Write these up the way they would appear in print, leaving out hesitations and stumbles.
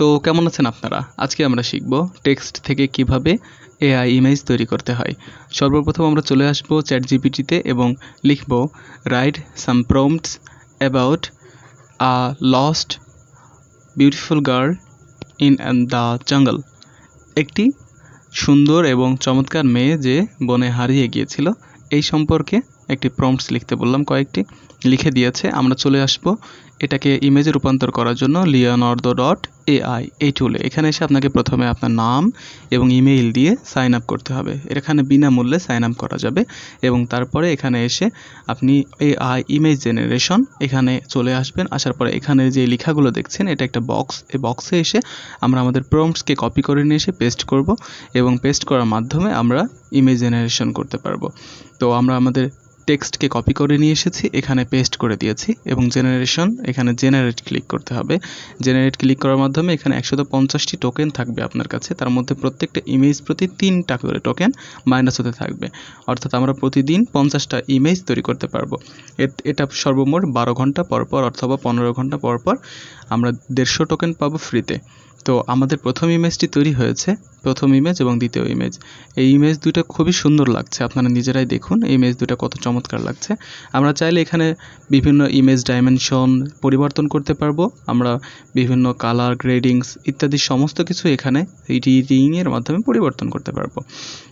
তো কেমন আছেন আপনারা? আজকে আমরা শিখব টেক্সট থেকে কিভাবে এআই ইমেজ তৈরি করতে হয়। সর্বপ্রথম আমরা চলে আসব চ্যাটজিপিটিতে এবং লিখব write some prompts about a lost beautiful girl in the jungle. একটি সুন্দর এবং চমৎকার মেয়ে যে বনে হারিয়ে গিয়েছিল এই সম্পর্কে একটি প্রম্পটস লিখতে বললাম, কয়েকটি লিখে দিয়েছে। আমরা চলে আসব এটাকে ইমেজে রূপান্তর করার জন্য leonardo.ai এই টুলে। এখানে এসে আপনাকে প্রথমে আপনার নাম এবং ইমেইল দিয়ে সাইন আপ করতে হবে। এখানে বিনামূল্যে সাইন আপ করা যাবে এবং তারপরে এখানে এসে আপনি এআই ইমেজ জেনারেশন এখানে চলে আসবেন। আসার পরে এখানে যে লেখাগুলো দেখছেন এটা একটা বক্স। এই বক্সে এসে আমরা আমাদের প্রম্পটসকে কপি করে নিয়ে এসে পেস্ট করব এবং পেস্ট করার মাধ্যমে আমরা ইমেজ জেনারেশন করতে পারবো। তো আমরা আমাদের টেক্সটকে কপি করে নিয়ে এসেছি, এখানে পেস্ট করে দিয়েছি এবং জেনারেশন এখানে জেনারেট ক্লিক করতে হবে। জেনারেট ক্লিক করার মাধ্যমে এখানে 150টি টোকেন থাকবে আপনার কাছে। তার মধ্যে প্রত্যেকটা ইমেজ প্রতি 3টা করে টোকেন মাইনাস হতে থাকবে। অর্থাৎ আমরা প্রতিদিন 50টা ইমেজ তৈরি করতে পারবো। এটা সর্বমোট 12 ঘন্টা পর পর অথবা 15 ঘন্টা পর পর আমরা 150 টোকেন পাবো ফ্রিতে। তো আমাদের প্রথম ইমেজটি তৈরি হয়েছে, প্রথম ইমেজ এবং দ্বিতীয় ইমেজ। এই ইমেজ দুটো খুবই সুন্দর লাগছে, আপনারা নিজেরাই দেখুন এই ইমেজ দুটো কত চমৎকার লাগছে। আমরা চাইলে এখানে বিভিন্ন ইমেজ ডাইমেনশন পরিবর্তন করতে পারবো। আমরা বিভিন্ন কালার গ্রেডিংস ইত্যাদি সমস্ত কিছু এখানে এডিটিংয়ের মাধ্যমে পরিবর্তন করতে পারবো।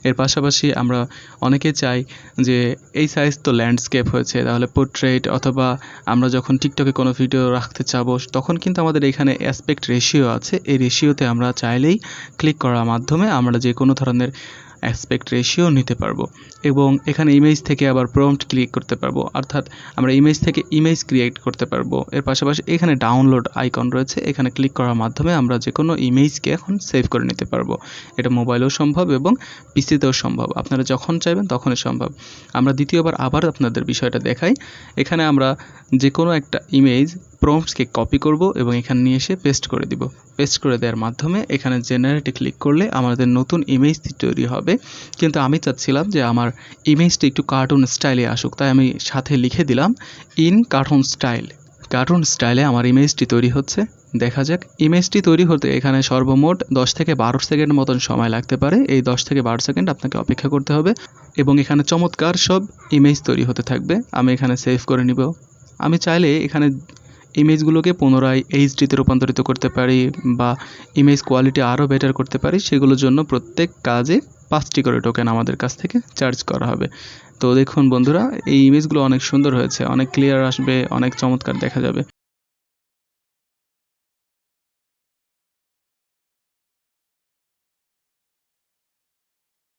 এর পাশাপাশি আমরা অনেকে চাই যে এই সাইজ তো ল্যান্ডস্কেপ হয়েছে, তাহলে পোর্ট্রেট অথবা আমরা যখন টিকটকে কোনো ভিডিও রাখতে চাবো তখন কিন্তু আমাদের এখানে অ্যাসপেক্ট রেশিও আছে। এই রেশিওতে আমরা চাইলেই ক্লিক করার মাধ্যমে আমরা যে কোনো ধরনের অ্যাসপেক্ট রেশিও নিতে পারবো এবং এখানে ইমেজ থেকে আবার প্রম্পট ক্লিক করতে পারবো, অর্থাৎ আমরা ইমেজ থেকে ইমেজ ক্রিয়েট করতে পারবো। এর পাশাপাশি এখানে ডাউনলোড আইকন রয়েছে, এখানে ক্লিক করার মাধ্যমে আমরা যে কোনো ইমেজকে এখন সেভ করে নিতে পারবো। এটা মোবাইলেও সম্ভব এবং পিসিতেও সম্ভব, আপনারা যখন চাইবেন তখনই সম্ভব। আমরা দ্বিতীয়বার আবার আপনাদের বিষয়টা দেখাই। এখানে আমরা যে কোনো একটা ইমেজ প্রম্পটসকে কপি করব এবং এখানে নিয়ে এসে পেস্ট করে দিব। পেস্ট করে দেওয়ার মাধ্যমে এখানে জেনারেটে ক্লিক করলে আমাদের নতুন ইমেজটি তৈরি হবে। কিন্তু আমি চাচ্ছিলাম যে আমার ইমেজটি একটু কার্টুন স্টাইলে আসুক, তাই আমি সাথে লিখে দিলাম ইন কার্টুন স্টাইল। কার্টুন স্টাইলে আমার ইমেজটি তৈরি হচ্ছে। দেখা যাক। ইমেজটি তৈরি হতে এখানে সর্বমোট 10 থেকে 12 সেকেন্ড মতন সময় লাগতে পারে। এই 10 থেকে 12 সেকেন্ড আপনাকে অপেক্ষা করতে হবে এবং এখানে চমৎকার সব ইমেজ তৈরি হতে থাকবে। আমি এখানে সেভ করে নিব। আমি চাইলে এখানে ইমেজগুলোকে পুনরায় এইচডিতে রূপান্তরিত করতে পারি বা ইমেজ কোয়ালিটি আরও বেটার করতে পারি। সেগুলোর জন্য প্রত্যেক কাজে 5টি করে টোকেন আমাদের কাছ থেকে চার্জ করা হবে। তো দেখুন বন্ধুরা, এই ইমেজগুলো অনেক সুন্দর হয়েছে, অনেক ক্লিয়ার আসবে, অনেক চমৎকার দেখা যাবে।